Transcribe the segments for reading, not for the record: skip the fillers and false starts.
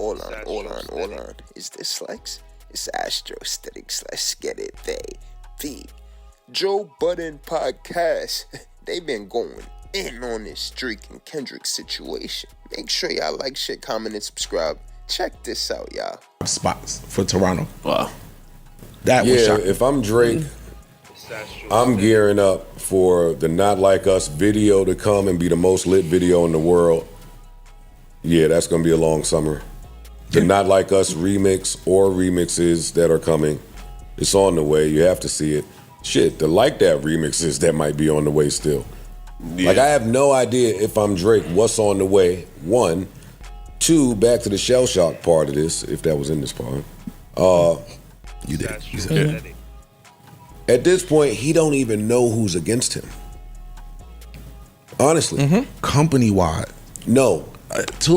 Hold on. Is this Lex? It's Astrostetics. Let's get it, the Joe Budden Podcast. They've been going in on this Drake and Kendrick situation. Make sure y'all like, share, comment, and subscribe. Check this out, y'all. Spots for Toronto. Wow. That was shocking. If I'm Drake, I'm gearing up for the Not Like Us video to come and be the most lit video in the world. Yeah, that's going to be a long summer. The Not Like Us remix or remixes that are coming, it's on the way. You have to see it. Shit, the Like That remixes that might be on the way still. Yeah. Like, I have no idea if I'm Drake what's on the way. One. Two, back to the shell shock part of this, if that was in this part. You did. You said that. At this point, he don't even know who's against him. Honestly. Company-wide. No.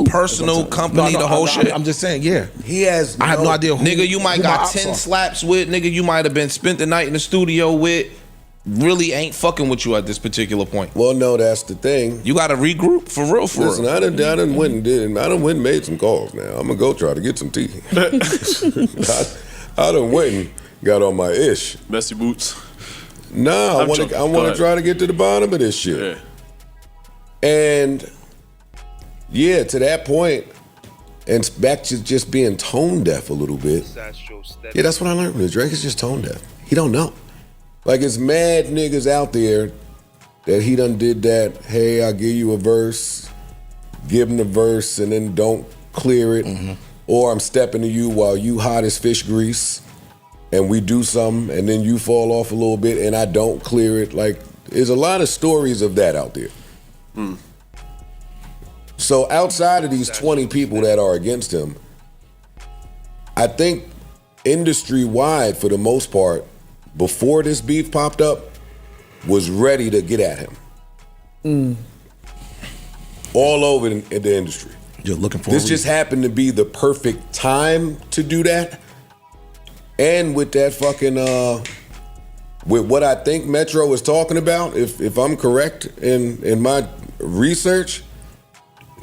Personal, company, the whole shit. I'm just saying, yeah. He has I have no idea who. Nigga, you might got 10 slaps with. Nigga, you might have been spent the night in the studio with. Really ain't fucking with you at this particular point. Well, no, that's the thing. You got to regroup for real. Listen, I done went and made some calls now. I'm going to go try to get some tea. I done went and got on my ish. Messy boots. Nah, I want to try to get to the bottom of this shit. Yeah. And yeah, to that point, and back to just being tone deaf a little bit. Yeah, that's what I learned from this. Drake is just tone deaf. He don't know. Like, it's mad niggas out there that he done did that, hey, I'll give you a verse, give him the verse, and then don't clear it. Or I'm stepping to you while you hot as fish grease, and we do something, and then you fall off a little bit, and I don't clear it. Like, there's a lot of stories of that out there. So outside of these 20 people that are against him, I think industry-wide, for the most part, before this beef popped up, was ready to get at him. All over in the industry. You're looking for this just happened to be the perfect time to do that. And with that fucking, with what I think Metro is talking about, if I'm correct in my research,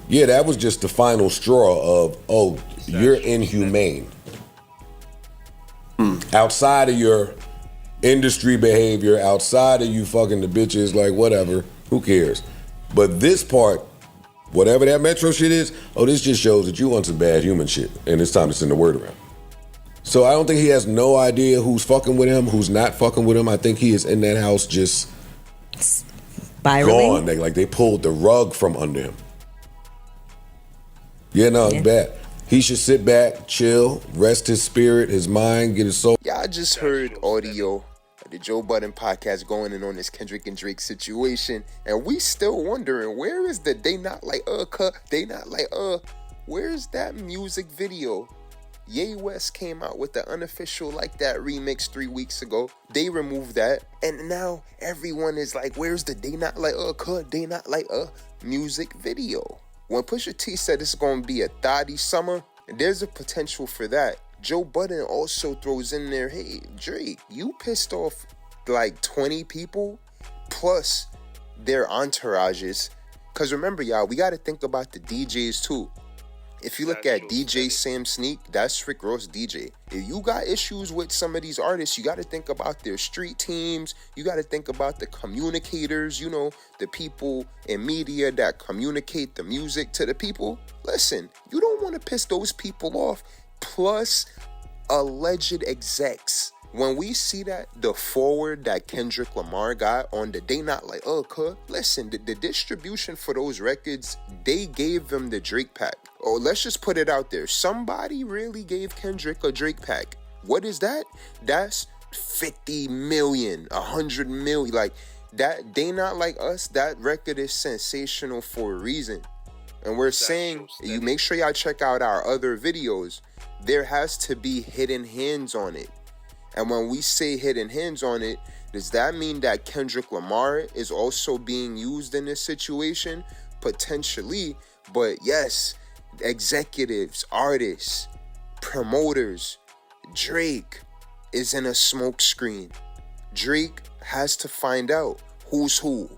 yeah, that was just the final straw of, oh, you're inhumane. Outside of your industry behavior, outside of you fucking the bitches, like whatever, who cares? But this part, whatever that Metro shit is, oh, this just shows that you want some bad human shit, and it's time to send the word around. So I don't think he has no idea who's fucking with him, who's not fucking with him. I think he is in that house just spiraling. Gone. They pulled the rug from under him. Yeah, no, it's bad. He should sit back, chill, rest his spirit, his mind, get his soul. Y'all just heard audio of the Joe Budden Podcast going in on this Kendrick and Drake situation, and we still wondering, where is the They Not Like where's that music video? Ye West came out with the unofficial Like That remix 3 weeks ago. They removed that, and now everyone is like, where's the They Not Like music video? When Pusha T said it's going to be a thotty summer, there's a potential for that. Joe Budden also throws in there, hey, Drake, you pissed off like 20 people plus their entourages. Because remember, y'all, we got to think about the DJs too. If you look at DJ Sam Sneak, that's Rick Ross DJ. If you got issues with some of these artists, you got to think about their street teams. You got to think about the communicators, you know, the people in media that communicate the music to the people. Listen, you don't want to piss those people off. Plus, alleged execs. When we see that, the forward that Kendrick Lamar got on the They Not Like listen, the distribution for those records, they gave them the Drake pack. Oh, let's just put it out there. Somebody really gave Kendrick a Drake pack. What is that? That's 50 million, 100 million. Like, that They Not Like Us, that record is sensational for a reason. And we're saying, you make sure y'all check out our other videos. There has to be hidden hands on it. And when we say hidden hands on it, does that mean that Kendrick Lamar is also being used in this situation? Potentially. But yes, executives, artists, promoters, Drake is in a smoke screen. Drake has to find out who's who,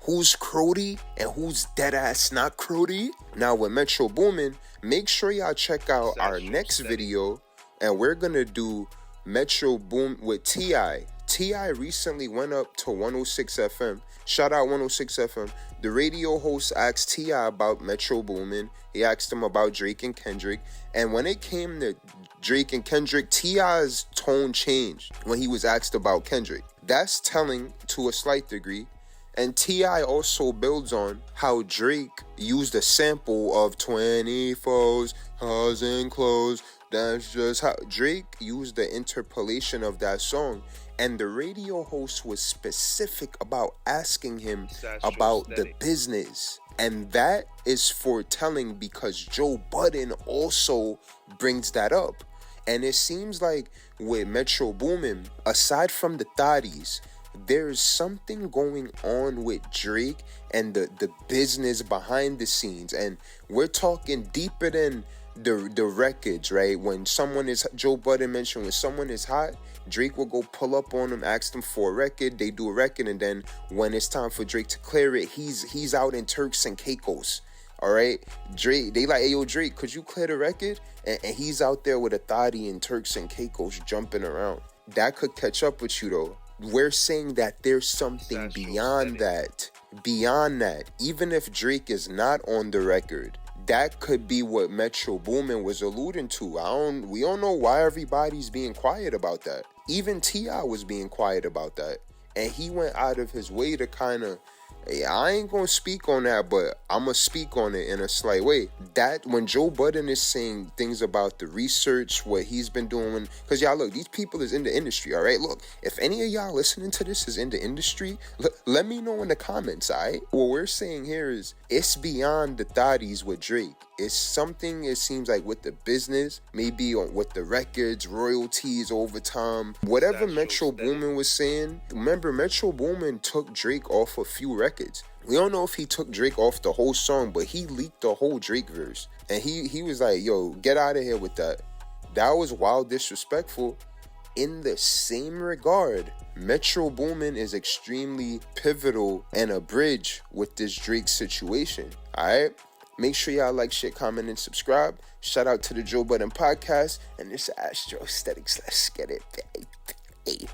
who's Crody and who's dead ass not Crody. Now with Metro Boomin, make sure y'all check out our next video, and we're gonna do Metro Boom with T.I. T.I. recently went up to 106 FM. Shout out 106 FM. The radio host asked T.I. about Metro Boomin. He asked him about Drake and Kendrick. And when it came to Drake and Kendrick, T.I.'s tone changed when he was asked about Kendrick. That's telling to a slight degree. And T.I. also builds on how Drake used a sample of 24s, housing clothes. That's just how Drake used the interpolation of that song. And the radio host was specific about asking him about the business. And that is foretelling because Joe Budden also brings that up. And it seems like with Metro Boomin, aside from the thotties, there's something going on with Drake and the business behind the scenes. And we're talking deeper than the records, right? When someone is, Joe Budden mentioned, when someone is hot, Drake will go pull up on them, ask them for a record, they do a record, and then when it's time for Drake to clear it, he's out in Turks and Caicos. All right, Drake, they like, hey, yo, Drake, could you clear the record? And he's out there with a thotty in Turks and Caicos jumping around. That could catch up with you, though. We're saying that there's something beyond that. Beyond that, even if Drake is not on the record, that could be what Metro Boomin was alluding to. We don't know why everybody's being quiet about that. Even T.I. was being quiet about that. And he went out of his way to kind of, hey, I ain't gonna speak on that, but I'm gonna speak on it in a slight way. That when Joe Budden is saying things about the research, what he's been doing, because y'all look, these people is in the industry, all right? Look, if any of y'all listening to this is in the industry, let me know in the comments, all right? What we're saying here is it's beyond the thotties with Drake. It's something, it seems like, with the business, maybe with the records, royalties over time. Whatever Metro Boomin was saying, remember, Metro Boomin took Drake off a few records. We don't know if he took Drake off the whole song, but he leaked the whole Drake verse. And he was like, yo, get out of here with that. That was wild disrespectful. In the same regard, Metro Boomin is extremely pivotal and a bridge with this Drake situation. All right? Make sure y'all like, share, comment, and subscribe. Shout out to the Joe Budden Podcast and this Astrostetics. Let's get it, baby.